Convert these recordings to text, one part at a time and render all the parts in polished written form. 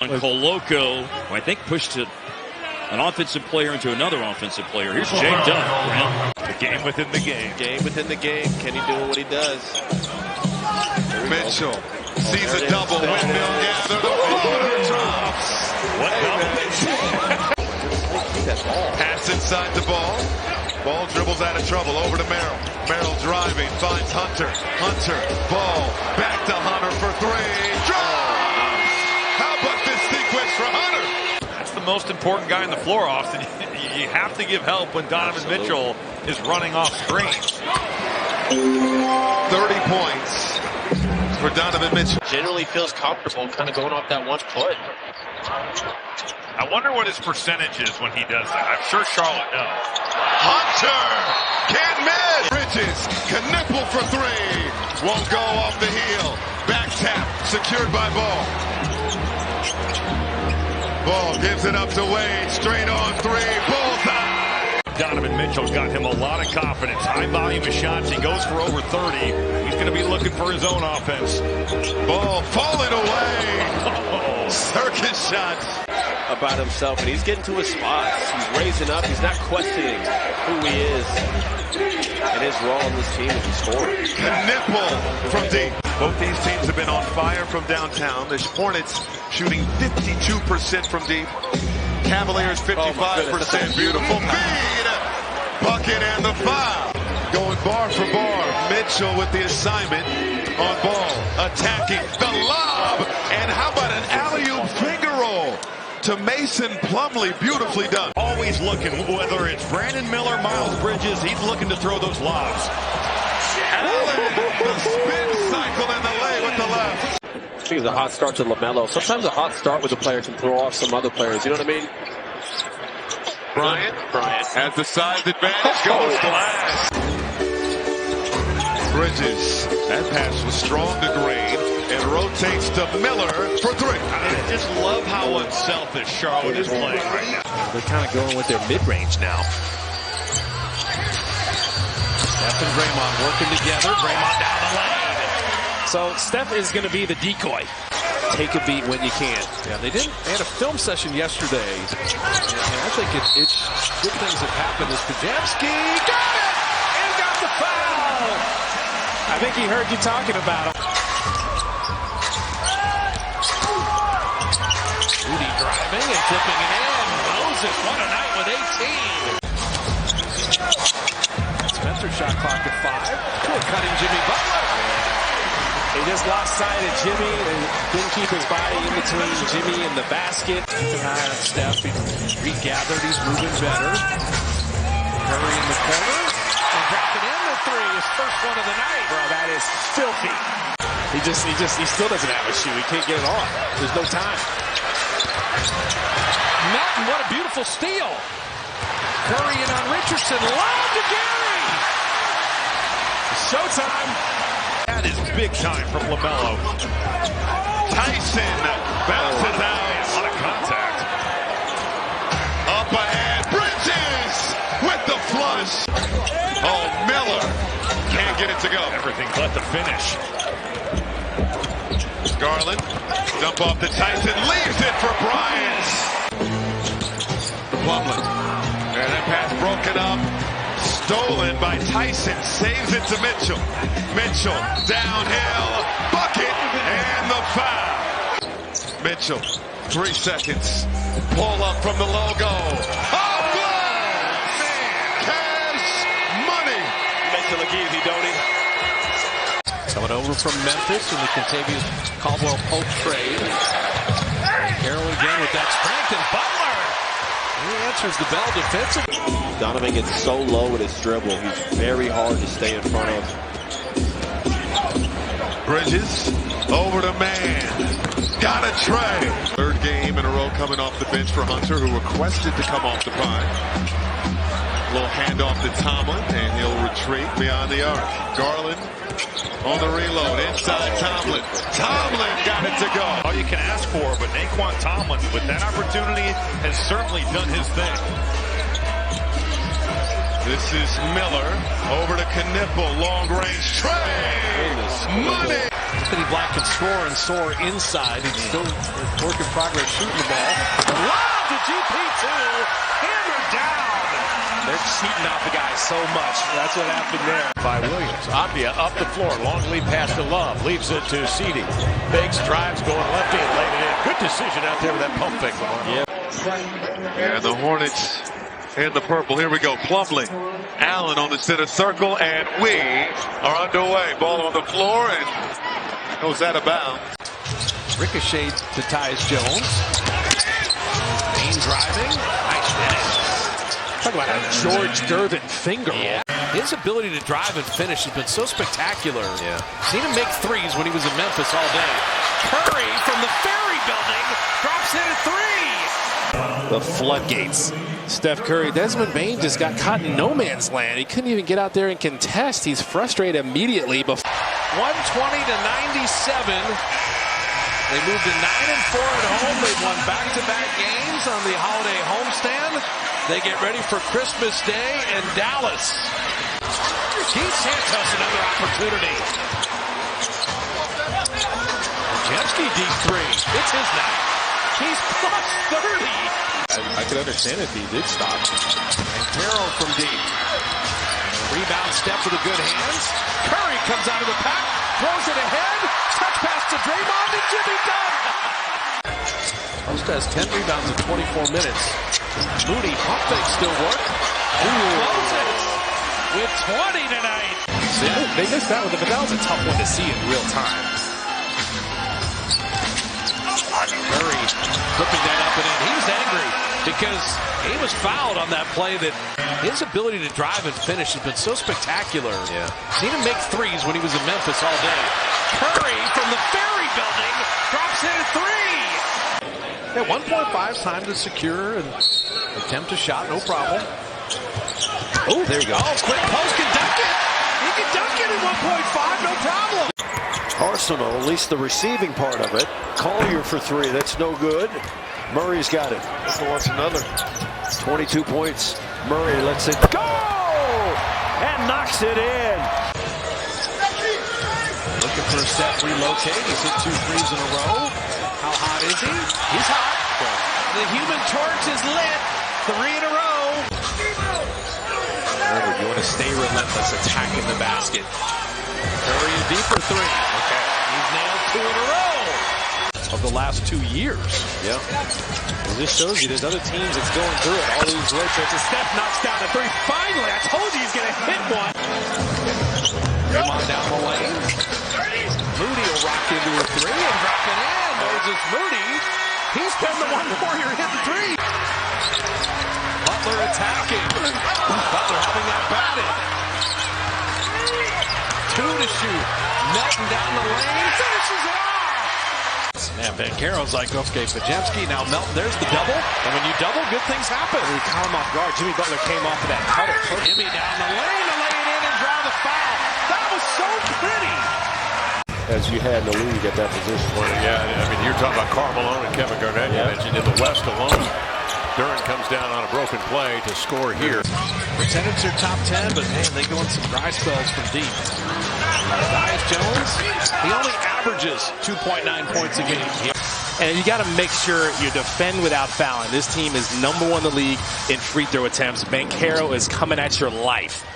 Coloco, who I think pushed an offensive player into another offensive player. Here's Jay Dunn. The game within the game. Game within the game. Kenny doing what he does. Mitchell sees a double. Windmill gather. The floater drops. What Pass inside the ball. Ball dribbles out of trouble. Over to Merrill. Merrill driving. Finds Hunter. Hunter. Ball. Back to Hunter for three. Drive! How about this sequence for Hunter? That's the most important guy on the floor, Austin. You have to give help when Donovan Mitchell is running off screens. 30 points for Donovan Mitchell. Generally feels comfortable kind of going off that one foot. I wonder what his percentage is when he does that. I'm sure Charlotte knows. Hunter can't miss. Bridges can nipple for three. Won't go off the heel. Back tap secured by Ball. Ball gives it up to Wade. Straight on three. Bullseye. Donovan Mitchell's got him a lot of confidence. High volume of shots. He goes for over 30. He's going to be looking for his own offense. Ball falling away. Circus shots. About himself, and he's getting to his spots. He's raising up. He's not questioning who he is and his role on this team as a scorer. Nipple from deep. Both these teams have been on fire from downtown. The Hornets shooting 52% from deep. Cavaliers 55%. Beautiful feed. Bucket and the foul. Going bar for bar. Mitchell with the assignment on Ball. Attacking the lob. And how about an alley-oop finger roll to Mason Plumlee? Beautifully done. Always looking, whether it's Brandon Miller, Miles Bridges, he's looking to throw those lobs. Allen, the spin cycle and the lay with the left. I think it's a hot start to LaMelo. Sometimes a hot start with a player can throw off some other players. You know what I mean? Bryant has the size advantage. Goes glass. Bridges. That pass was strong to Green. And rotates to Miller for three. I just love how unselfish Charlotte is playing right now. They're kind of going with their mid-range now. Steph and Draymond working together. Draymond down the lane. So Steph is going to be the decoy. Take a beat when you can. Yeah, they had a film session yesterday. And I think it's good things have happened. As Pajamski got it! And got the foul! I think he heard you talking about him. Rudy driving and flipping it in. Moses, what a night with 18. Spencer shot clock at 5. Good cutting Jimmy Butler. He just lost sight of Jimmy and didn't keep his body in between Jimmy and the basket. Steph, he's regathered. He's moving better. Curry in the corner. And dropping in the three. His first one of the night. Bro, that is filthy. He still doesn't have a shoe. He can't get it on. There's no time. Melton, what a beautiful steal. Curry in on Richardson. Lob to Gary. Showtime. That is big time from LaMelo. Tyson bounces out. A lot of contact. Up ahead. Bridges with the flush. Oh, Miller can't get it to go. Everything but the finish. Garland, dump off to Tyson, leaves it for Bryant. Plumlee, and that pass broken up, stolen by Tyson, saves it to Mitchell. Mitchell, downhill, bucket, and the foul. Mitchell, 3 seconds, pull up from the logo. Oh, glass! Cash money. Makes it look easy, don't he? Coming over from Memphis in the Contavious Caldwell-Pope trade. Carroll again with that strength, and Butler. He answers the bell defensively. Donovan gets so low with his dribble. He's very hard to stay in front of. Bridges, over to Man. Got a tray. Third game in a row coming off the bench for Hunter, who requested to come off the pine. Little handoff to Tomlin, and he'll retreat beyond the arc. Garland on the reload, inside Tomlin. Tomlin got it to go. All you can ask for, but Naquan Tomlin, with that opportunity, has certainly done his thing. This is Miller over to Knipple, long range tray. Money. Anthony Black can score and soar inside. He's still work in progress shooting the ball. Lob to GP2. Hammered down. They're cheating off the guy so much. That's what happened there. By Williams. Abdia up the floor. Long lead pass to Love. Leaves it to Ceedy. Fakes, drives, going left hand, laid it in. Good decision out there with that pump fake. And the Hornets in the purple. Here we go. Plumlee. Allen on the center circle, and we are underway. Ball on the floor, and goes out of bounds. Ricochet to Tyus Jones. Main driving. Nice finish. Talk about a George Gervin finger roll. Yeah. His ability to drive and finish has been so spectacular. Yeah. Seen him make threes when he was in Memphis all day. Curry from the Ferry Building drops in at three. The floodgates. Steph Curry. Desmond Bane just got caught in no man's land. He couldn't even get out there and contest. He's frustrated immediately. 120 to 97. They moved to 9-4 at home. They've won back-to-back games on the holiday homestand. They get ready for Christmas Day in Dallas. Keith Santos, another opportunity. Jemski deep three. It's his night. He's plus 30. I could understand if he did stop. And Carroll from deep. Rebound step with the good hands. Curry comes out of the pack, throws it ahead. Touch pass to Draymond and Jimmy Dunn. Post has 10 rebounds in 24 minutes. Moody pump fake still work. Closes with 20 tonight. Yeah, they missed that one, but that was a tough one to see in real time. Curry flipping that up and in. He was angry because he was fouled on that play. That his ability to drive and finish has been so spectacular. Yeah. Seen him make threes when he was in Memphis all day. Curry from the Ferry Building drops in at three. Yeah, 1.5 time to secure and attempt a shot, no problem. Oh, there you go. Oh, quick post, can dunk it. He can dunk it at 1.5, no problem. Arsenal, at least the receiving part of it. Collier for three, that's no good. Murray's got it. So wants another. 22 points. Murray lets it go! And knocks it in. Looking for a set relocate. He's hit 2 threes in a row. How hot is he? He's hot. The human torch is lit. 3 in a row. Remember, you want to stay relentless, attacking the basket. Curry a deeper three. Okay. He's nailed 2 in a row of the last 2 years. Yeah. Well, this shows you there's other teams that's going through it. All these road trips. Steph knocks down the three. Finally, I told you he's going to hit one. Draymond down the lane. Moody will rock into a three and drop it in. Moses Moody. He's been the one warrior hitting three. Butler attacking. Butler having that batted. 2 to shoot. Melton down the lane. Finishes it off. Man, Banchero's like, okay, Pajemski. Now Melton, there's the double. And when you double, good things happen. He caught him off guard. Jimmy Butler came off of that cutter. Jimmy down the lane to lay it in and draw the foul. That was so pretty. As you had in the league at that position. Yeah, I mean, you're talking about Karl Malone and Kevin Garnett. You mentioned in the West alone. Duran comes down on a broken play to score here. Percentage are top 10, but man, they go in some dry spells from deep. Tyus Jones, he only averages 2.9 points a game. And you got to make sure you defend without fouling. This team is #1 in the league in free throw attempts. Banchero is coming at your life.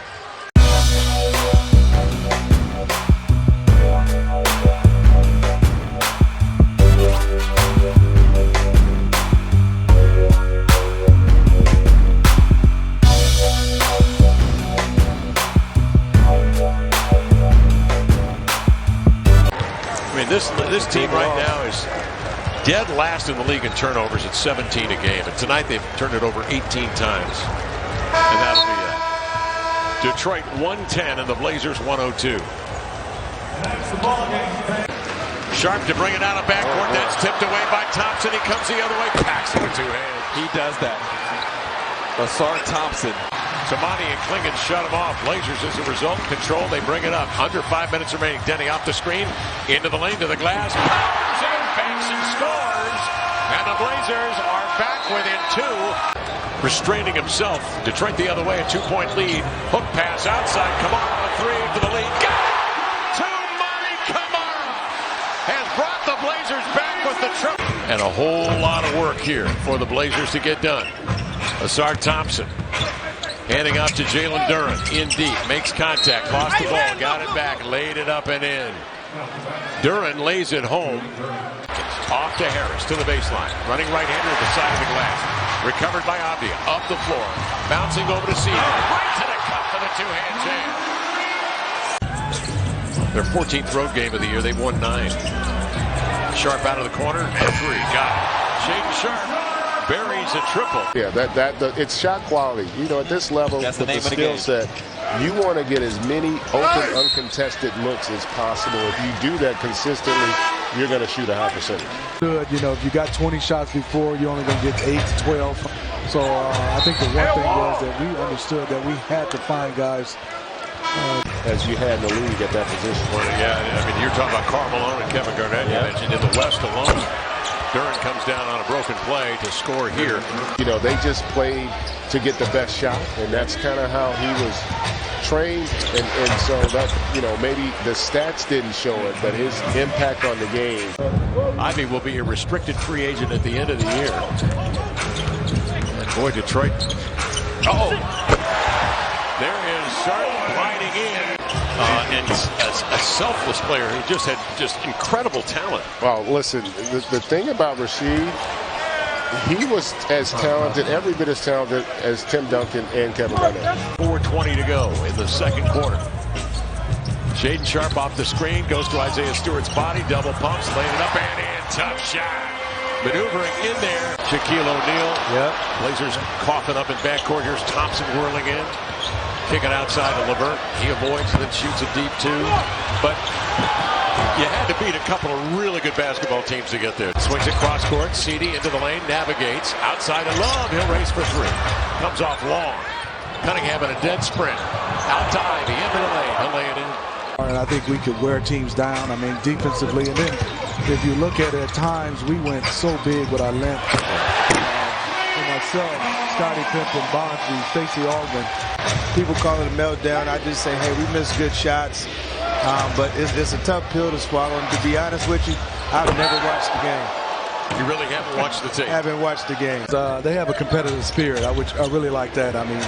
This team right now is dead last in the league in turnovers at 17 a game. And tonight they've turned it over 18 times. And that'll be it. Detroit 110 and the Blazers 102. Sharp to bring it out of backcourt. That's tipped away by Thompson. He comes the other way. Packs it with 2 hands. He does that. Asar Thompson. Tamani and Klingon shut him off. Blazers, as a result, control. They bring it up. Under 5 minutes remaining. Denny off the screen. Into the lane, to the glass. Powers and banks and scores. And the Blazers are back within 2. Restraining himself. Detroit the other way. A 2-point lead. Hook pass outside. Kamara, a 3 for the lead. Got it! To Monty Kamara. And a whole lot of work here for the Blazers to get done. Asar Thompson handing out to Jalen Duren in deep, makes contact, lost the ball, got it back, laid it up and in. Duren lays it home. Off to Harris to the baseline, running right-hander at the side of the glass. Recovered by Abdia, up the floor, bouncing over to Seaman, right to the cup for the two-hand jam. Their 14th road game of the year, they've won 9. Sharp out of the corner, and 3, got it. Shaden Sharp buries a triple. Yeah, it's shot quality. You know, at this level, with the skill set, you want to get as many open, uncontested looks as possible. If you do that consistently, you're going to shoot a high percentage. Good, you know, if you got 20 shots before, you're only going to get 8 to 12. So I think the one thing was that we understood that we had to find guys as you had in the league at that position. Well, yeah, I mean, you're talking about Karl Malone and Kevin Garnett. You mentioned in the West alone. Duren comes down on a broken play to score here. You know, they just played to get the best shot, and that's kind of how he was trained. And so that, you know, maybe the stats didn't show it, but his impact on the game. Ivy will be a restricted free agent at the end of the year. And boy, Detroit. There is Sharp gliding in. And a selfless player who just had incredible talent. Well, listen, the thing about Rasheed, he was as talented, every bit as talented as Tim Duncan and Kevin Garnett. 4:20 to go in the second quarter. Shaden Sharp off the screen, goes to Isaiah Stewart's body, double pumps, laying it up and in. Tough shot. Maneuvering in there. Shaquille O'Neal. Yeah. Blazers coughing up in backcourt. Here's Thompson whirling in. Kicking outside to LeVert. He avoids and then shoots a deep 2. But you had to beat a couple of really good basketball teams to get there. Swings it cross court. CD into the lane. Navigates. Outside to Love. He'll race for 3. Comes off long. Cunningham in a dead sprint. Out to Ivy. Into the lane. He'll lay it in. and I think we could wear teams down. I mean, defensively, and then if you look at it, at times we went so big with our length. Myself, Scottie Pippen, Bonsley, Stacey Augmon. People call it a meltdown. I just say, hey, we missed good shots. But it's a tough pill to swallow. And to be honest with you, I've never watched the game. You really haven't watched the tape? Haven't watched the game. They have a competitive spirit, which I really like that. I mean,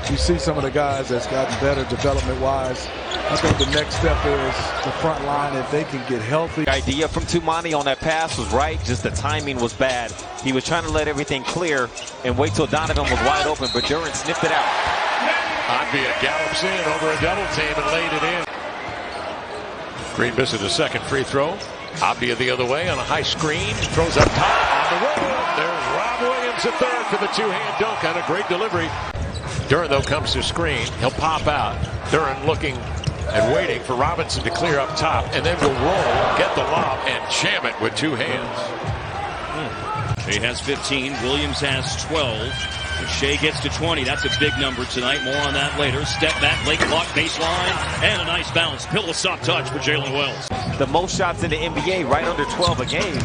you see some of the guys that's gotten better development-wise. I think the next step is the front line, if they can get healthy. The idea from Tumani on that pass was right, just the timing was bad. He was trying to let everything clear and wait till Donovan was wide open, but Duren snipped it out. Advia gallops in over a double team and laid it in. Green misses a second free throw. Abdia the other way on a high screen. Throws up top on the road. There's Rob Williams at third for the two-hand dunk on a great delivery. Duren, though, comes to screen. He'll pop out. Duren looking and waiting for Robinson to clear up top, and then will roll, get the lob, and jam it with two hands. Shea has 15. Williams has 12. If Shea gets to 20, that's a big number tonight. More on that later. Step back, late clock, baseline, and a nice bounce. Pillow soft touch for Jalen Wells. The most shots in the NBA, right under 12 a game,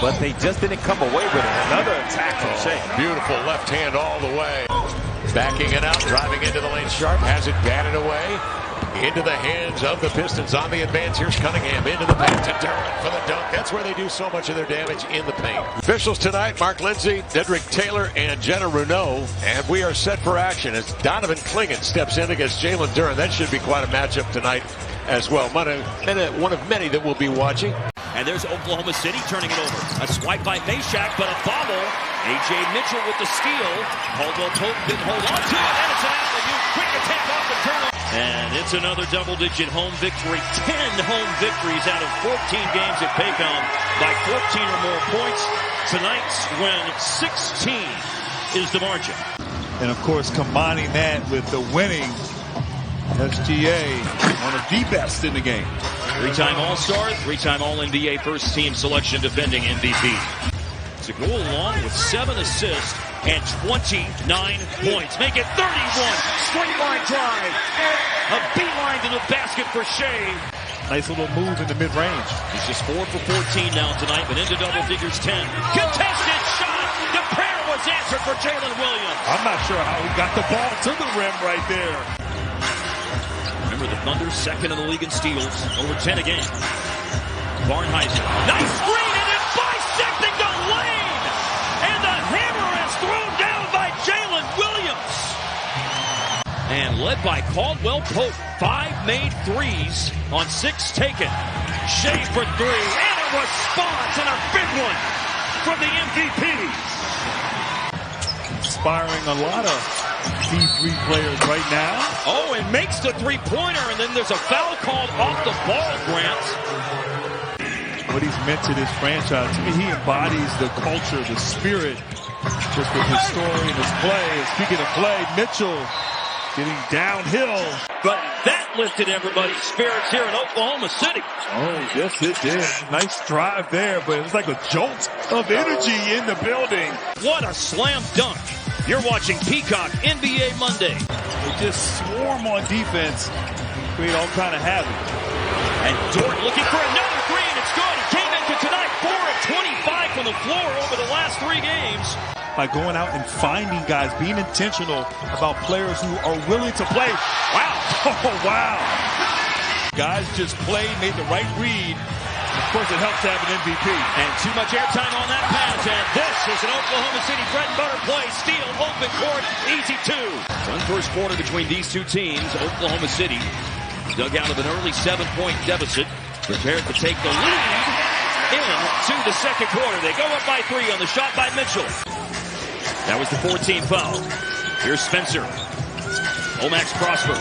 but they just didn't come away with it. Another attack from Shea. Beautiful left hand all the way. Backing it out, driving into the lane. Sharp has it batted away. Into the hands of the Pistons on the advance. Here's Cunningham into the paint to Duren for the dunk. That's where they do so much of their damage, in the paint. Officials tonight, Mark Lindsay, Dedrick Taylor, and Jenna Runeau. And we are set for action as Donovan Clingan steps in against Jalen Duren. That should be quite a matchup tonight as well. One of many that we'll be watching. And there's Oklahoma City turning it over. A swipe by Meshack, but a foul. A.J. Mitchell with the steal. Caldwell Pope didn't hold on to it, and it's an alley-oop. Quick attack off the turnover. And it's another double-digit home victory. 10 home victories out of 14 games at Paycom by 14 or more points. Tonight's win, 16 is the margin. And, of course, combining that with the winning SGA, one of the best in the game. Three-time All-Star, three-time All-NBA first-team selection defending MVP. To go along with 7 assists and 29 points. Make it 31. Straight line drive. A beeline to the basket for Shea. Nice little move in the mid-range. He's just 4 for 14 now tonight, but into double figures 10. Contested shot. The prayer was answered for Jalen Williams. I'm not sure how he got the ball to the rim right there. Remember, the Thunder second in the league in steals. Over 10 a game. Barnheiser. Nice screen and then bisecting the lane. And led by Caldwell Pope, 5 made threes on 6 taken. Shea for 3, and a response, and a big one from the MVP. Inspiring a lot of D3 players right now. Oh, and makes the three-pointer, and then there's a foul called off the ball, Grant. What he's meant to this franchise, to me, he embodies the culture, the spirit, just with his story and his play. And speaking of play, Mitchell getting downhill. But that lifted everybody's spirits here in Oklahoma City. Oh, yes, it did. Nice drive there, but it was like a jolt of energy in the building. What a slam dunk. You're watching Peacock NBA Monday. They just swarm on defense and create all kind of havoc. And Dort looking for another three, and it's good. He came into tonight 4 of 25 from the floor over the last 3 games. By going out and finding guys, being intentional about players who are willing to play. Wow. Oh, wow. Guys just played, made the right read. Of course, it helps to have an MVP. And too much airtime on that pass. And this is an Oklahoma City bread and butter play. Steal, open court, easy 2. One first quarter between these two teams. Oklahoma City dug out of an early 7-point deficit. Prepared to take the lead into the second quarter. They go up by 3 on the shot by Mitchell. That was the 14th foul. Here's Spencer. Omax Prosper,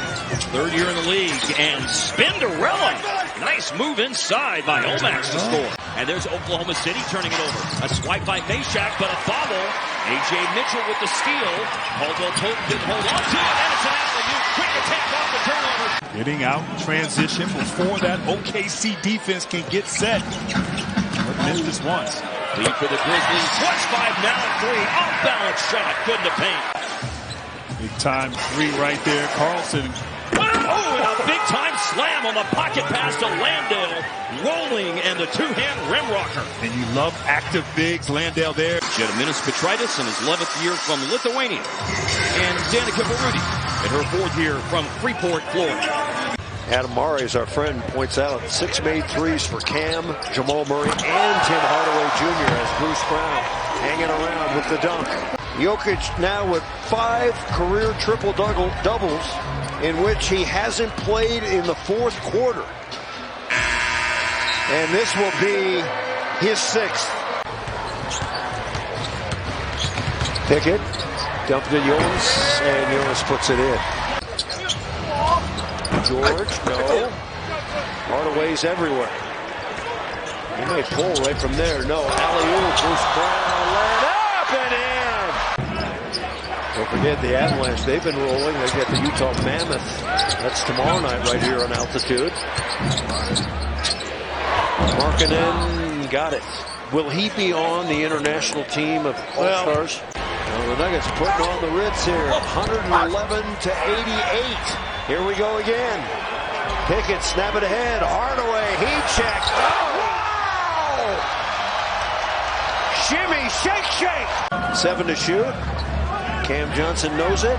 3rd year in the league, and Spinderella. Nice move inside by Omax to score. And there's Oklahoma City turning it over. A swipe by Meshack, but a foul. A.J. Mitchell with the steal. Caldwell Pope didn't hold on to it, and it's an alley-oop. Quick attack off the turnover. Getting out in transition before that OKC defense can get set. What Memphis wants. Lead for the Grizzlies. Plus 5 now at 3. Off-balance shot. Couldn't have paint. Big time 3 right there. Carlson. Oh, and a big time slam on the pocket pass to Landale. Rolling and the 2-hand rim rocker. And you love active bigs. Landale there. Gediminas Petraitis in his 11th year from Lithuania. And Danica Barudi in her 4th year from Freeport, Florida. Adam Murray, as our friend points out, 6 made threes for Cam, Jamal Murray, and Tim Hardaway Jr. as Bruce Brown hanging around with the dunk. Jokic now with 5 career triple-doubles in which he hasn't played in the 4th quarter. And this will be his 6th. Pickett dumped to Jonas, and Jonas puts it in. George, no. Hardaway's everywhere. He may pull right from there. No, alley-oop. Bruce Brown laid up and in. Don't forget the Avalanche. They've been rolling. They get the Utah Mammoth. That's tomorrow night right here on Altitude. Markkanen got it. Will he be on the international team of All-Stars? Well, the Nuggets putting on the Ritz here. 111-88. Here we go again. Pickett snap it ahead. Hardaway, heat check. Oh, wow! Shimmy, shake. 7 to shoot. Cam Johnson knows it.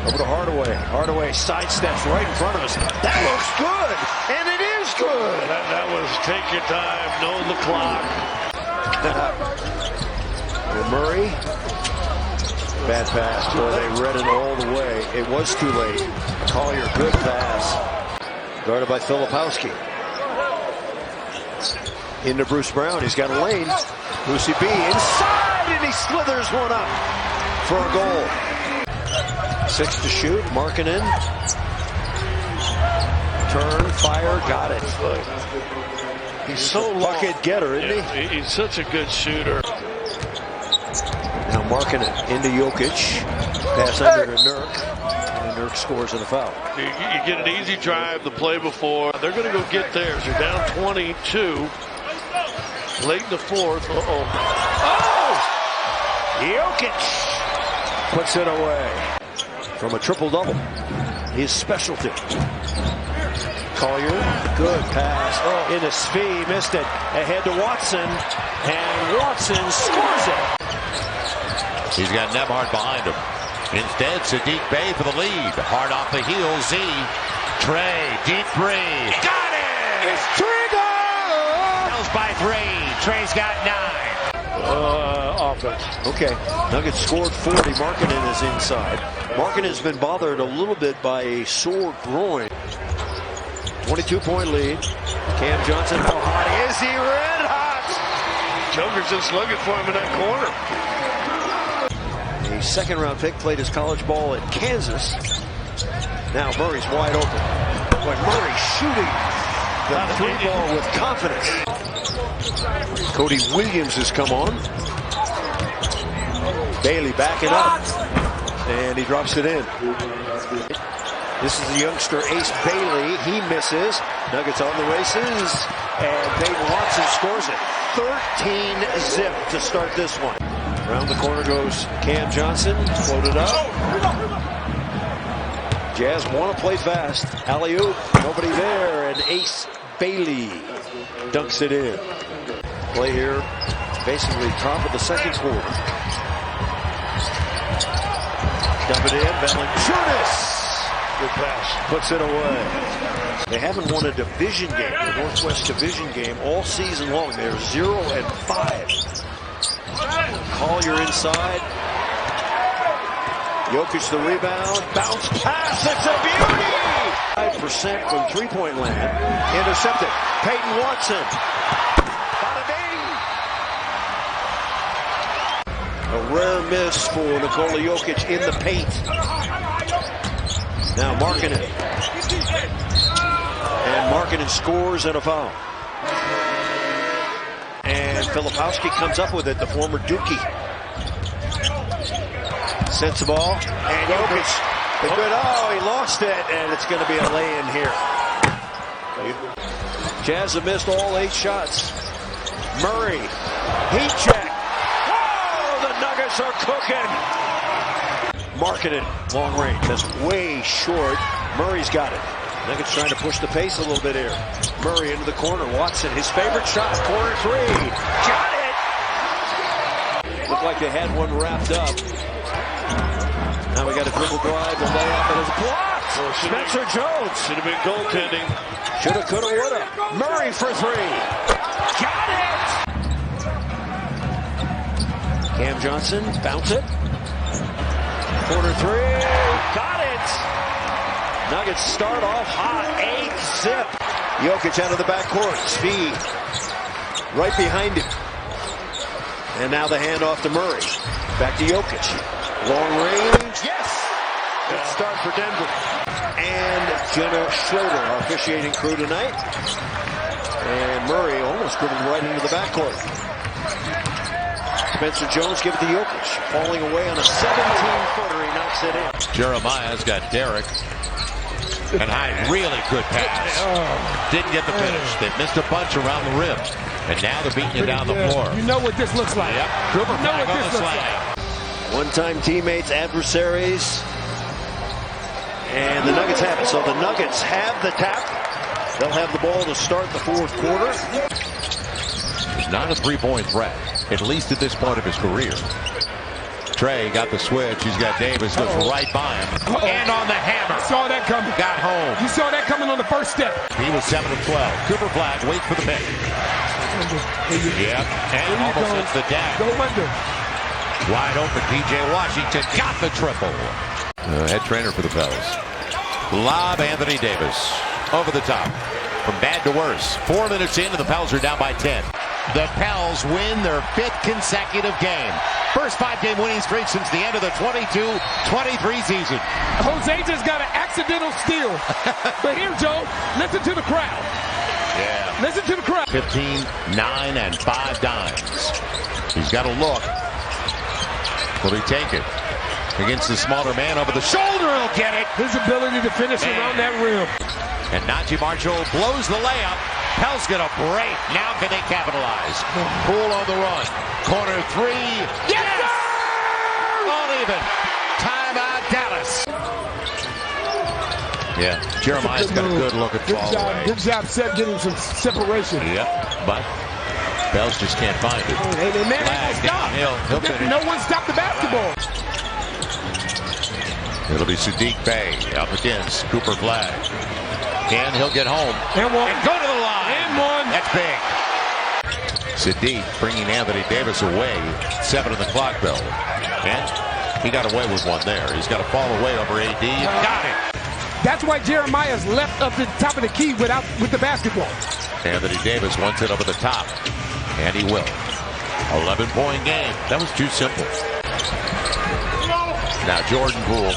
Over to Hardaway. Hardaway sidesteps right in front of us. That looks good, and it is good. That was take your time, know the clock. Murray. Bad pass. Boy, they read it all the way. It was too late. Collier, good pass. Guarded by Filipowski. Into Bruce Brown. He's got a lane. Brucey B inside, and he slithers one up for a goal. 6 to shoot. Markkanen. Turn, fire, got it. He's so bucket getter, isn't he? He's such a good shooter. Now Markkanen into Jokic. Pass under to Nurk. And Nurk scores in a foul. You get an easy drive the play before. They're going to go get theirs. They're down 22. Late in the 4th. Oh! Jokic puts it away. From a triple-double. His specialty. Collier, good pass. Into Svi, missed it. Ahead to Watson. And Watson scores it. He's got Nebhard behind him. Instead, Sadiq Bey for the lead. Hard off the heels, Z. Trey, deep 3. Got it! It's Trigger! By 3. Trey's got 9. offense. Okay, Nuggets scored 40. Markkanen is inside. Markkanen has been bothered a little bit by a sore groin. 22-point lead. Cam Johnson, how hot is he? Red hot! Joker's just looking for him in that corner. A second-round pick, played his college ball at Kansas. Now Murray's wide open. But Murray shooting the three ball with confidence. Cody Williams has come on. Bailey backing up. And he drops it in. This is the youngster Ace Bailey. He misses. Nuggets on the races. And Peyton Watson scores it. 13-zip to start this one. Around the corner goes Cam Johnson. Floated up. Jazz want to play fast. Alley-oop. Nobody there. And Ace Bailey dunks it in. Play here. Basically top of the second quarter. Dump it in. Valanciunas. Good pass. Puts it away. They haven't won a division game, the Northwest Division game, all season long. They're 0-5. Collier inside. Jokic the rebound. Bounce pass. It's a beauty. 5% from three-point land. Intercepted. Peyton Watson. Bada bing. A rare miss for Nikola Jokic in the paint. Now Markkanen. And Markkanen scores and a foul. And Filipowski comes up with it, the former Dookie. Sends the ball. And Jokic. Oh, he lost it. And it's going to be a lay-in here. Jazz have missed all 8 shots. Murray. Heat check. Oh, the Nuggets are cooking. Markkanen, long range. That's way short. Murray's got it. Nuggets trying to push the pace a little bit here. Murray into the corner. Watson, his favorite shot. Corner three. Got it! Looked like they had one wrapped up. Now we got a dribble drive. The layup. It is blocked. Spencer Jones. Should have been goaltending. Shoulda, coulda, woulda. Murray for three. Got it! Cam Johnson. Bounce it. Corner three. Got it! Nuggets start off hot. 8-zip. Jokic out of the backcourt. Speed. Right behind him. And now the handoff to Murray. Back to Jokic. Long range. Yes! Good start for Denver. And Jenna Schroeder, our officiating crew tonight. And Murray almost dribbled right into the backcourt. Spencer Jones give it to Jokic. Falling away on a 17-footer. He knocks it in. Jeremiah's got Derek. And Hyde, really good pass. Didn't get the finish. They missed a bunch around the rim. And now they're beating you down the floor. You know what this looks like. Yep. Cooper you know what this looks like. One-time teammates, adversaries. And the Nuggets have it. So the Nuggets have the tap. They'll have the ball to start the fourth quarter. He's not a three-point threat, at least at this point of his career. Trey got the switch. He's got Davis. Goes right by him. And on the hammer. Saw that coming. Got home. You saw that coming on the first step. He was 7 of 12. Cooper Flag waits for the pick. Yep. And almost hits the dash. Go under. Wide open. P.J. Washington got the triple. Head trainer for the Pels. Lob Anthony Davis. Over the top. From bad to worse. 4 minutes in and the Pels are down by 10. The Pels win their 5th consecutive game. First 5-game winning streak since the end of the 22-23 season. Jose just got an accidental steal. But here, Joe, listen to the crowd. Yeah. Listen to the crowd. 15, 9, and 5 dimes. He's got a look. Will he take it? Against the smaller man over the shoulder, he'll get it. His ability to finish around that rim. And Najee Marshall blows the layup. Pels get a break. Now can they capitalize? Poole on the run. Corner three. Yes! Uneven. Timeout, Dallas. Yeah, Jeremiah's got a good look at ball. Good job getting some separation. Yep, but Pels just can't find it. Hey, man, he'll finish. No one stopped the basketball. It'll be Sadiq Bey up against Cooper Flag. And he'll get home. And one. And go to the line. And one. That's big. Sadiq bringing Anthony Davis away. 7 on the clock, though. And he got away with one there. He's got to fall away over AD. Got it. That's why Jeremiah's left up the top of the key with the basketball. Anthony Davis wants it over the top. And he will. 11-point game. That was too simple. Now Jordan Poole.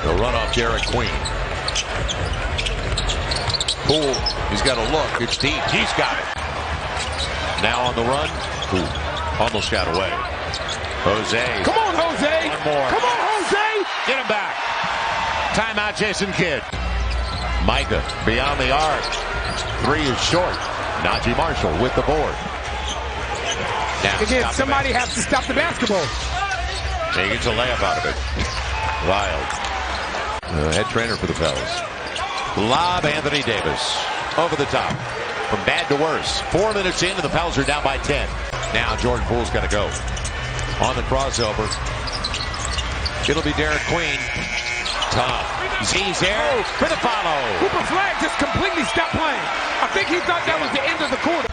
He'll run off Derek Queen. Poole, he's got a look. It's deep. He's got it. Now on the run. Ooh, almost got away. Jose. Come on, Jose. One more. Come on, Jose. Get him back. Timeout, Jason Kidd. Micah beyond the arc. 3 is short. Najee Marshall with the board. Now, again, somebody has to stop the basketball. He gets a layup out of it. Wild. Head trainer for the Pels. Lob Anthony Davis. Over the top. From bad to worse. 4 minutes in and the Pels are down by 10. Now Jordan Poole's got to go. On the crossover. It'll be Derek Queen. Tom. Z's there for the follow. Cooper Flag just completely stopped playing. I think he thought that was the end of the quarter.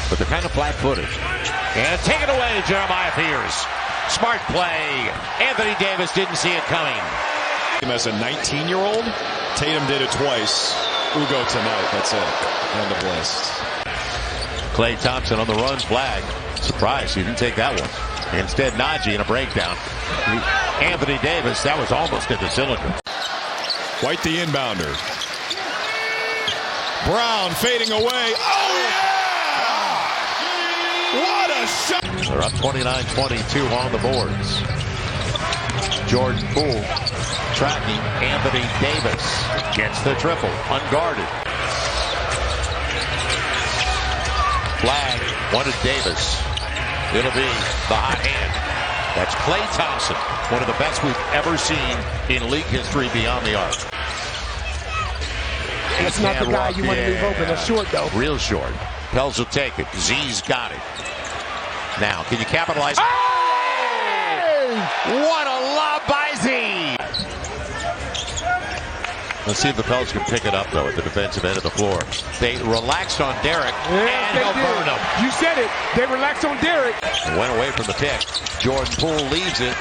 But they're kind of flat-footed. And take it away, Jeremiah Fears. Smart play. Anthony Davis didn't see it coming. As a 19-year-old, Tatum did it twice. Ugo tonight. That's it. End of list. Klay Thompson on the run. Flag. Surprise, he didn't take that one. Instead, Najee in a breakdown. Anthony Davis, that was almost in the cylinder. White the inbounder. Brown fading away. Oh, yeah! What a shot! They're up 29-22 on the boards. Jordan Poole tracking Anthony Davis. Gets the triple. Unguarded. Flag. Wanted Davis. It'll be the hot hand. That's Klay Thompson. One of the best we've ever seen in league history beyond the arc. That's not the guy you want to leave open. That's short, though. Real short. Pels will take it. Z's got it. Now, can you capitalize? Hey! What a lob by Z! Let's see if the Pels can pick it up, though, at the defensive end of the floor. They relaxed on Derek, and they'll burn him. You said it. They relaxed on Derek. Went away from the pick. Jordan Poole leaves it.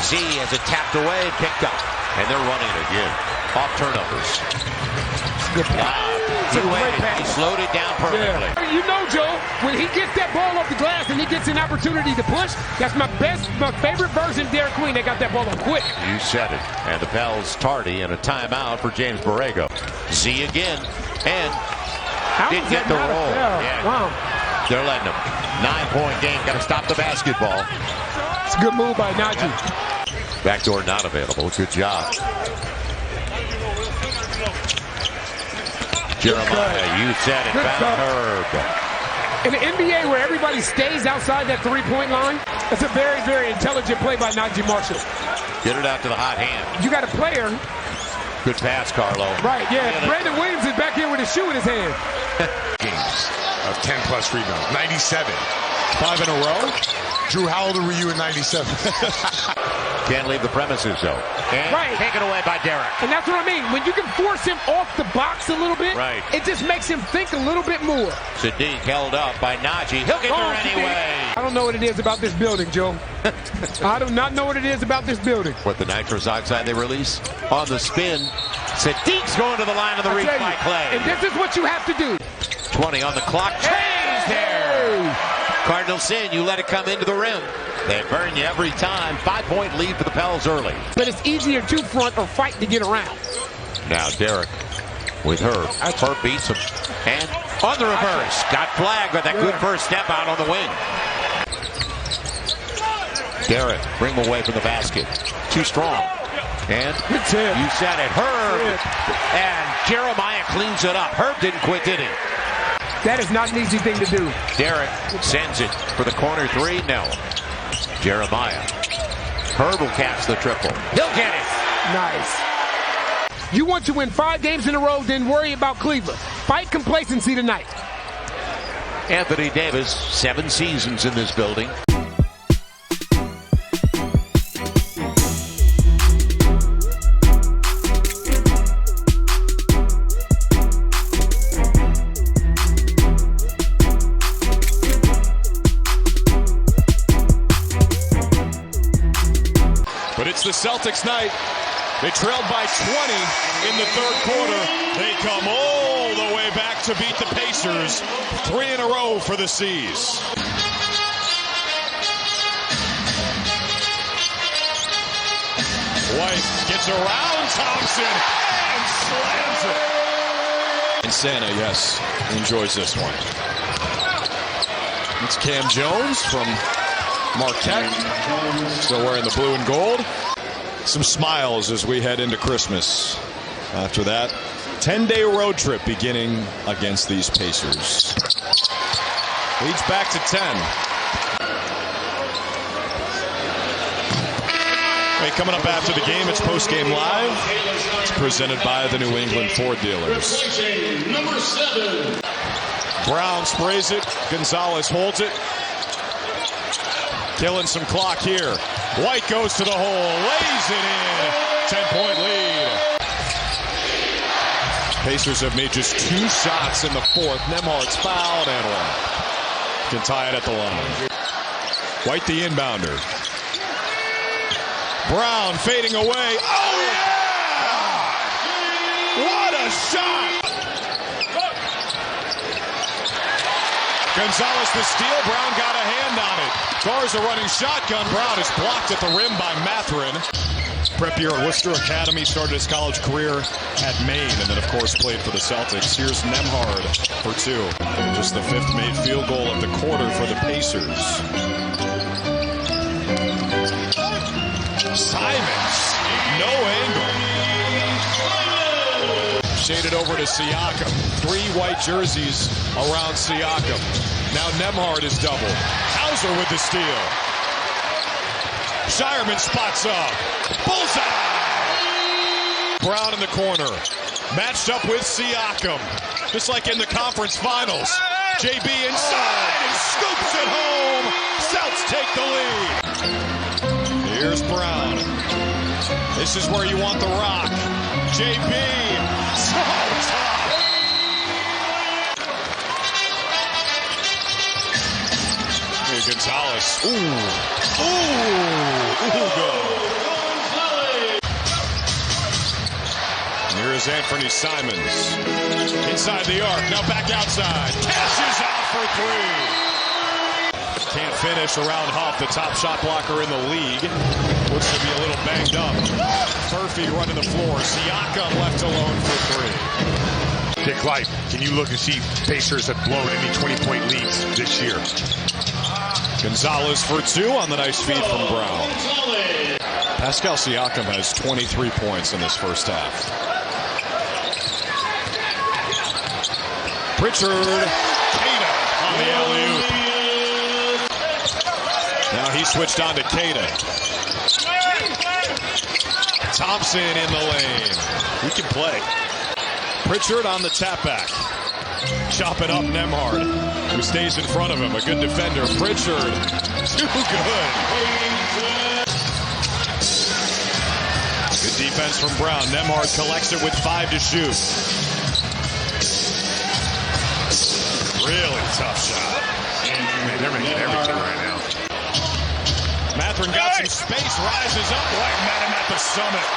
Z has it tapped away and picked up. And they're running it again. Off turnovers. He slowed it down perfectly. Yeah. You know, Joe, when he gets that ball off the glass and he gets an opportunity to push, that's my favorite version of Derek Queen. They got that ball up quick. You said it. And the Pels tardy and a timeout for James Borrego. Z again. And didn't get the roll. Yeah. Wow. They're letting him. 9-point game. Got to stop the basketball. It's a good move by Najee. Backdoor not available. Good job. Jeremiah, you said it. Found Herb. In the NBA where everybody stays outside that three-point line, that's a very, very intelligent play by Najee Marshall. Get it out to the hot hand. You got a player. Good pass, Carlo. Right, yeah. Brandon Williams is back here with his shoe in his hand. Games of 10-plus rebounds. 97. 5 in a row? Drew, how old were you in 97? Can't leave the premises, though. And right. Taken away by Derek. And that's what I mean. When you can force him off the box a little bit, right. It just makes him think a little bit more. Sadiq held up by Najee. He'll get there anyway. I don't know what it is about this building, Joe. I do not know what it is about this building. What, the nitrous oxide they release? On the spin. Sadiq's going to the line of the reach by Klay. And this is what you have to do. 20 on the clock. Trays there. Cardinals saying you let it come into the rim. They burn you every time. 5-point lead for the Pels early. But it's easier to front or fight to get around. Now Derek with Herb. Herb beats him. And on the reverse. Got flagged with that good first step out on the wing. Derek, bring him away from the basket. Too strong. And you said it. Herb. And Jeremiah cleans it up. Herb didn't quit, did he? That is not an easy thing to do. Derek sends it for the corner three. No. Jeremiah. Herb will catch the triple. He'll get it. Nice. You want to win 5 games in a row, then worry about Cleveland. Fight complacency tonight. Anthony Davis, 7 seasons in this building. It's the Celtics night. They trailed by 20 in the third quarter. They come all the way back to beat the Pacers. 3 in a row for the C's. White gets around Thompson and slams it. And Santa, yes, enjoys this one. It's Cam Jones from Marquette, still wearing the blue and gold. Some smiles as we head into Christmas. After that 10-day road trip beginning against these Pacers. Leads back to 10. Hey, coming up after the game, it's Post-Game Live. It's presented by the New England Ford dealers. Number 7. Brown sprays it. Gonzalez holds it. Killing some clock here. White goes to the hole, lays it in. 10-point lead. Pacers have made just 2 shots in the fourth. Nembhard's fouled and one. Can tie it at the line. White the inbounder. Brown fading away. Oh, yeah! What a shot! Gonzalez the steal. Brown got a hand on it. Garza running shotgun. Brown is blocked at the rim by Mathurin. Prep year at Worcester Academy, started his college career at Maine, and then, of course, played for the Celtics. Here's Nembhard for 2. Just the 5th made field goal of the quarter for the Pacers. Simons, no angle. Shaded over to Siakam. 3 white jerseys around Siakam. Now Nembhard is doubled. Hauser with the steal. Shireman spots up. Bullseye! Brown in the corner. Matched up with Siakam. Just like in the conference finals. JB inside and scoops it home. Celts take the lead. Here's Brown. This is where you want the rock. JB. So tough. Here's Gonzalez. Ooh. Ugo. Here's Anthony Simons. Inside the arc. Now back outside. Cashes out for 3. Can't finish around Huff, the top shot blocker in the league. Looks to be a little banged up. Murphy running the floor. Siakam left alone for 3. Dick Light, can you look and see Pacers have blown any 20-point leads this year? Gonzalez for 2 on the nice feed from Brown. Pascal Siakam has 23 points in this first half. Pritchard. Keita on the alley-oop. Now he switched on to Keita. Thompson in the lane. He can play. Pritchard on the tap back. Chopping up Nembhard, who stays in front of him. A good defender. Pritchard. Too good. Good defense from Brown. Nembhard collects it with 5 to shoot. Really tough shot. Man, they're making everything right now. Mathurin got some space, rises up. White met him at the summit.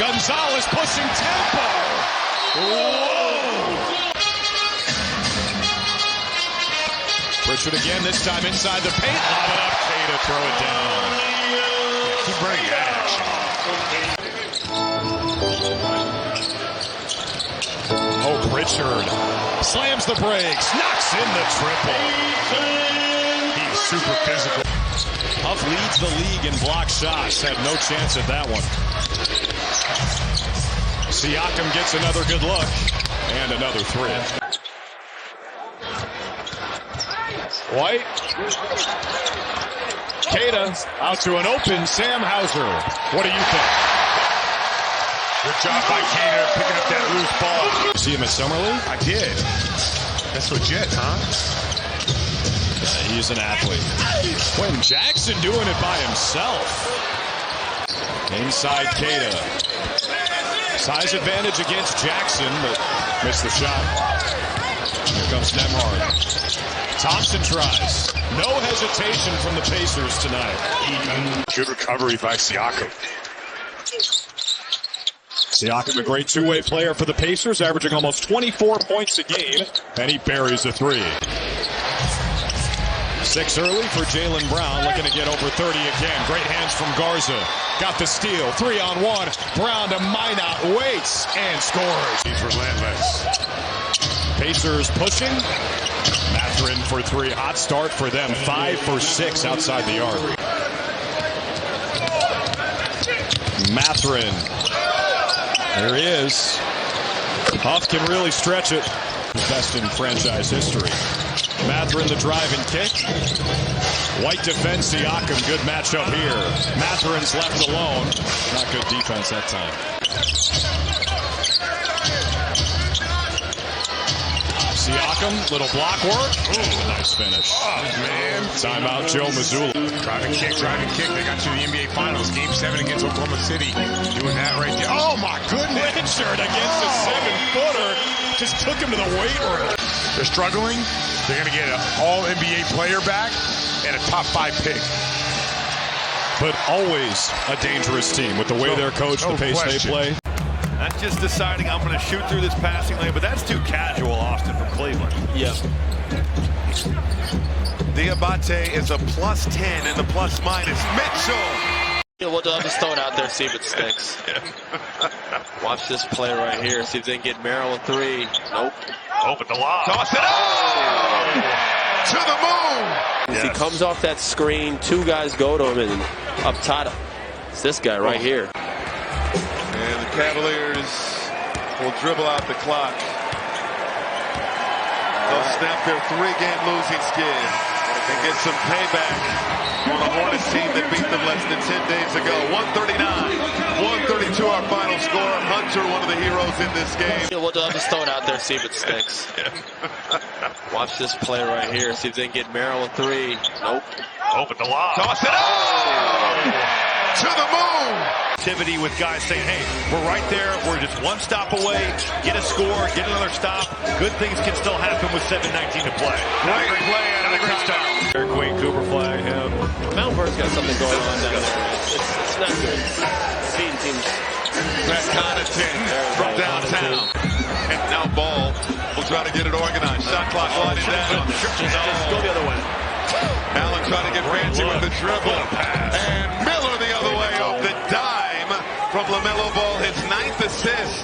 Gonzalez pushing tempo. Whoa! Pritchard again, this time inside the paint. Lob it up, Keita, throw it down. Keep bringing that action. Oh, Pritchard slams the brakes, knocks in the triple. He's super physical. Huff leads the league in block shots. Had no chance at that one. Siakam gets another good look. And another 3. White. Keita out to an open Sam Hauser. What do you think? Good job by Keita picking up that loose ball. See him at Summer League? I did. That's legit, huh? He's an athlete. Quentin Jackson doing it by himself. Inside Keita. Size advantage against Jackson, but missed the shot. Here comes Nembhard. Thompson tries. No hesitation from the Pacers tonight. Good recovery by Siakam. Siakam, a great two-way player for the Pacers, averaging almost 24 points a game, and he buries a three. 6 early for Jaylen Brown, looking to get over 30 again. Great hands from Garza. Got the steal. 3-on-1. Brown to Minot, waits, and scores. He's relentless. Pacers pushing. Mathurin for 3. Hot start for them. 5 for 6 outside the arc. Mathurin. There he is. Huff can really stretch it. Best in franchise history. Mathurin the drive and kick. White defense, Siakam. Good matchup here. Mathurin's left alone. Not good defense that time. Siakam, little block work. Ooh, nice finish. Oh, man. Timeout, Joe Mazzulla. Driving kick. They got to the NBA Finals. Game 7 against Oklahoma City. Doing that right there. Oh, my goodness. Blanchard against a 7-footer. Just took him to the weight room. They're struggling. They're going to get an all-NBA player back and a top 5 pick. But always a dangerous team with the way they're coached, the pace they play. Not just deciding I'm going to shoot through this passing lane, but that's too casual, Austin, from Cleveland. Yeah. Diabate is a +10 in the plus-minus. Mitchell! Yeah, we'll just throw it out there, see if it sticks. Watch this play right here. See if they can get Maryland 3. Nope. Oh, but the lob. Toss it up! To the moon! Yes. He comes off that screen. 2 guys go to him, and up top, it's this guy right here. And the Cavaliers will dribble out the clock. They'll snap their 3-game losing skid and get some payback on a Hornets team that beat them less than 10 days ago. 139-132 our final score. Hunter, one of the heroes in this game. Yeah, we'll just throw it out there, see if it sticks. Watch this play right here. See if they can get Maryland 3. Nope. Oh, but the lob. Toss it up! To the moon! Activity with guys saying, hey, we're right there. We're just one stop away. Get a score, get another stop. Good things can still happen with 7:19 to play. Great play out of the great start. Eric Wayne Cooper flag him. Mount Vert's got something going on down there. It's not good. Feeding teams. Brett Connaughton from downtown. And now Ball will try to get it organized. Shot clock winding down. Just go the other way. Allen trying to get fancy with the dribble. And Miller the other way off the dime from LaMelo Ball, his 9th assist.